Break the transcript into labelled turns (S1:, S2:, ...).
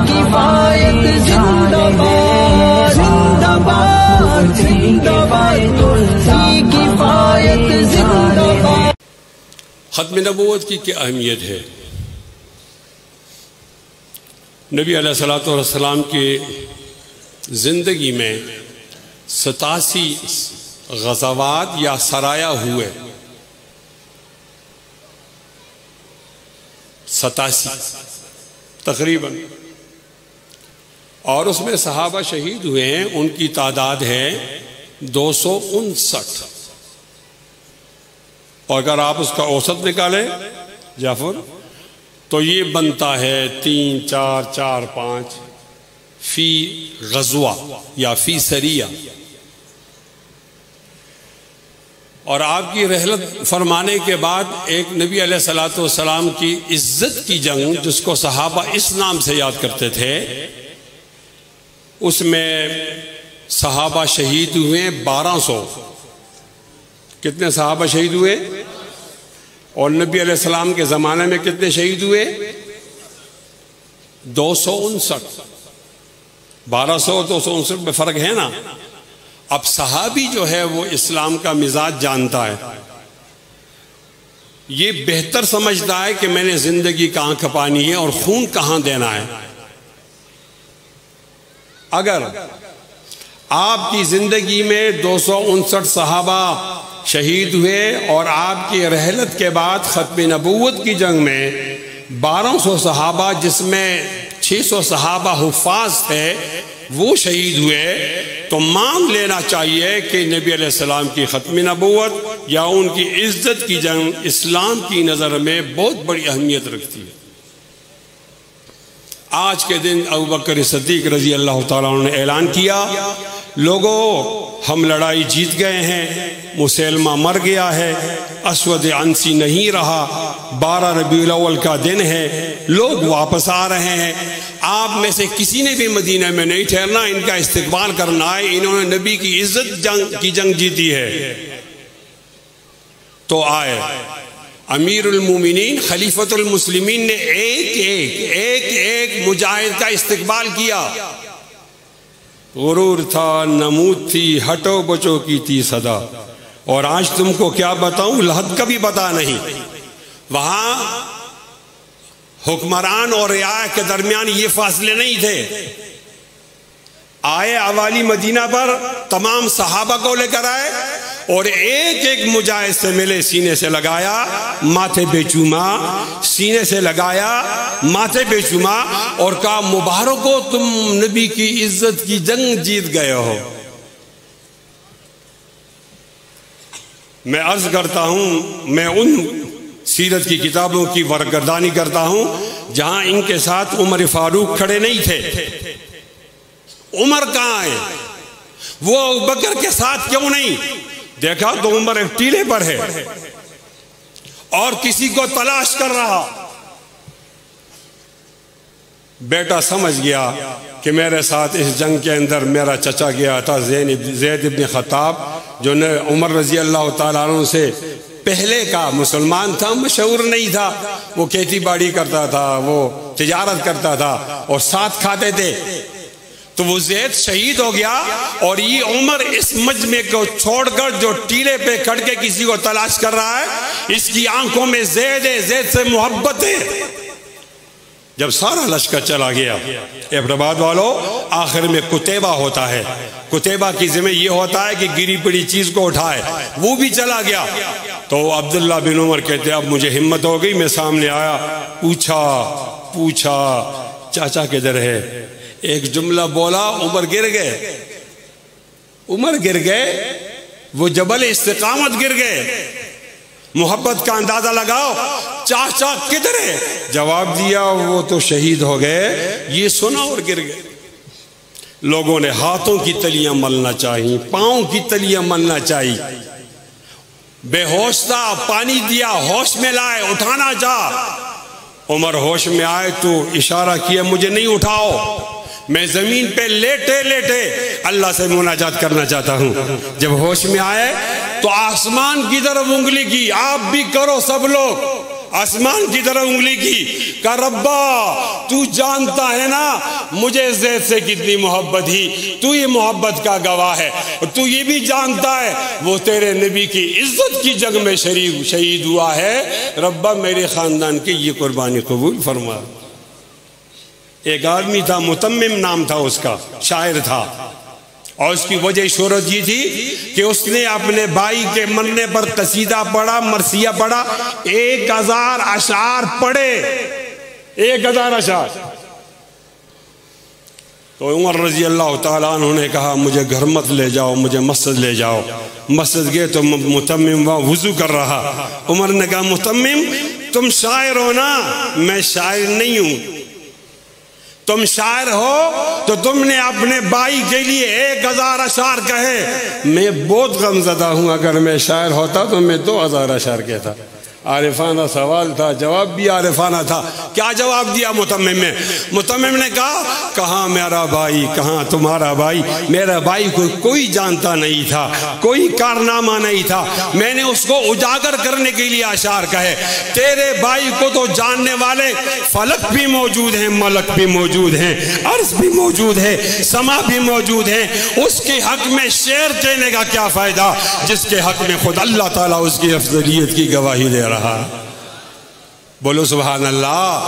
S1: کفایت زندہ باد زندہ باد زندہ باد کفایت زندہ باد۔
S2: ختم نبوت کی کیا اہمیت ہے؟ نبی علیہ الصلوۃ والسلام کی زندگی میں 87 غزوات یا سرایا ہوئے، 87 تقریباً، اور اس میں صحابہ شہید ہوئے ہیں، ان کی تعداد ہے 259۔ اور اگر آپ اس کا اوسط نکالیں جعفر، تو یہ بنتا ہے 3 4 4 5 فی غزوہ یا فی سریہ۔ اور آپ کی رحلت فرمانے کے بعد ایک نبی علیہ الصلوۃ والسلام کی عزت کی جنگ، جس کو صحابہ اس نام سے یاد کرتے تھے، اس میں صحابہ شہید ہوئے 1200۔ کتنے صحابہ شہید ہوئے؟ اور نبی علیہ السلام کے زمانے میں کتنے شہید ہوئے؟ 259۔ 1200 اور 259 میں فرق ہے نا۔ اب صحابی جو ہے وہ اسلام کا مزاج جانتا ہے، یہ بہتر سمجھتا ہے کہ میں نے زندگی کہاں کھپانی ہے اور خون کہاں دینا ہے۔ اگر آپ کی زندگی میں 259 صحابہ شہید ہوئے اور آپ کی رحلت کے بعد ختم نبوت کی جنگ میں 1200 صحابہ، جس میں 600 صحابہ حفاظ تھے، وہ شہید ہوئے، تو مان لینا چاہیے کہ نبی علیہ السلام کی ختم نبوت یا ان کی عزت کی جنگ اسلام کی نظر میں بہت بڑی اہمیت رکھتی ہے۔ آج کے دن ابوبکر صدیق رضی اللہ تعالیٰ عنہ نے اعلان کیا، لوگوں ہم لڑائی جیت گئے ہیں، مسیلمہ مر گیا ہے، اسود عنسی نہیں رہا، 12 ربیع الاول کا دن ہے، لوگ واپس آ رہے ہیں، آپ میں سے کسی نے بھی مدینہ میں نہیں ٹھہرنا، ان کا استقبال کرنا ہے، انہوں نے نبی کی عزت کی جنگ جیتی ہے۔ تو آئے امیر المومنین خلیفۃ المسلمین نے ایک مجاہد کا استقبال کیا۔ غرور تھا، نمود تھی، ہٹو بچو کی تھی صدا، اور آج تم کو کیا بتاؤں، لحد کا بھی پتا نہیں۔ وہاں حکمران اور رعایا کے درمیان یہ فاصلے نہیں تھے۔ آئے اوالی مدینہ پر، تمام صحابہ کو لے کر آئے اور ایک مجاہد سے ملے، سینے سے لگایا، ماتھے پہ چوما، سینے سے لگایا، ماتھے پہ چوما، اور کہا مبارک ہو، تم نبی کی عزت کی جنگ جیت گئے ہو۔ میں عرض کرتا ہوں، میں ان سیرت کی کتابوں کی ورگردانی کرتا ہوں جہاں ان کے ساتھ عمر فاروق کھڑے نہیں تھے۔ عمر کہاں ہے؟ وہ ابوبکر کے ساتھ کیوں نہیں؟ دیکھا تو عمر ایک ٹیلے پر ہے اور کسی کو تلاش کر رہا۔ بیٹا سمجھ گیا کہ میرے ساتھ اس جنگ کے اندر میرا چچا گیا تھا زید ابن خطاب، جو عمر رضی اللہ تعالیٰ عنہ سے پہلے کا مسلمان تھا، مشہور نہیں تھا، وہ کھیتی باڑی کرتا تھا، وہ تجارت کرتا تھا اور ساتھ کھاتے تھے۔ تو وہ زید شہید ہو گیا اور یہ عمر اس مجمع کو چھوڑ کر جو ٹیلے پہ کھڑ کے کسی کو تلاش کر رہا ہے، اس کی آنکھوں میں زید ہے، زید سے محبت ہے۔ جب سارا لشکر چلا گیا، ابن والو، آخر میں قتیبہ ہوتا ہے۔ قتیبہ کی ذمہ یہ ہوتا ہے کہ گری پڑی چیز کو اٹھائے، وہ بھی چلا گیا۔ تو عبداللہ بن عمر کہتے اب مجھے ہمت ہو گئی، میں سامنے آیا، پوچھا چاچا کدھر ہے؟ ایک جملہ بولا، عمر گر گئے، وہ جبل استقامت گر گئے۔ محبت کا اندازہ لگاؤ، چاچا کدھر ہے؟ جواب دیا وہ تو شہید ہو گئے۔ یہ سنا اور گر گئے۔ لوگوں نے ہاتھوں کی تلیاں ملنا چاہیے، پاؤں کی تلیاں ملنا چاہیے۔ بے ہوش تھا، پانی دیا، ہوش میں لائے، اٹھانا چاہ۔ عمر ہوش میں آئے تو اشارہ کیا مجھے نہیں اٹھاؤ، میں زمین پہ لیٹے اللہ سے مناجات کرنا چاہتا ہوں۔ جب ہوش میں آئے تو آسمان کی طرف انگلی کی، آپ بھی کرو سب لوگ، آسمان کی طرف انگلی کی، کہا ربا تو جانتا ہے نا مجھے زید سے کتنی محبت ہی، تو یہ محبت کا گواہ ہے، اور تو یہ بھی جانتا ہے وہ تیرے نبی کی عزت کی جنگ میں شہید ہوا ہے، ربا میرے خاندان کی یہ قربانی قبول فرما۔ ایک آدمی تھا، متمم نام تھا اس کا، شاعر تھا، اور اس کی وجہ شہرت یہ تھی کہ اس نے اپنے بھائی کے مرنے پر قصیدہ پڑھا، مرثیہ پڑھا، 1000 اشعار پڑھے، 1000 اشعار۔ تو عمر رضی اللہ تعالیٰ عنہ نے کہا مجھے گھر مت لے جاؤ، مجھے مسجد لے جاؤ۔ مسجد گئے تو متمم وہاں وضو کر رہا۔ عمر نے کہا متمم تم شاعر ہو نا؟ میں شاعر نہیں ہوں۔ تم شاعر ہو تو تم نے اپنے بھائی کے لیے 1000 اشعار کہے، میں بہت غمزدہ ہوں، اگر میں شاعر ہوتا تو میں 2000 اشعار کہتا۔ عارفانہ سوال تھا، جواب بھی عارفانہ تھا۔ کیا جواب دیا متمم نے؟ متمم نے کہا کہاں میرا بھائی، کہاں تمہارا بھائی؟ میرا بھائی کو کوئی جانتا نہیں تھا، کوئی کارنامہ نہیں تھا، میں نے اس کو اجاگر کرنے کے لیے اشعار کہے۔ تیرے بھائی کو تو جاننے والے فلک بھی موجود ہیں، ملک بھی موجود ہیں، عرض بھی موجود ہے، سما بھی موجود ہیں، اس کے حق میں شعر کہنے کا کیا فائدہ جس کے حق میں خود اللہ تعالیٰ اس کی افضلیت کی گواہی دے رہا۔ بولو سبحان اللہ۔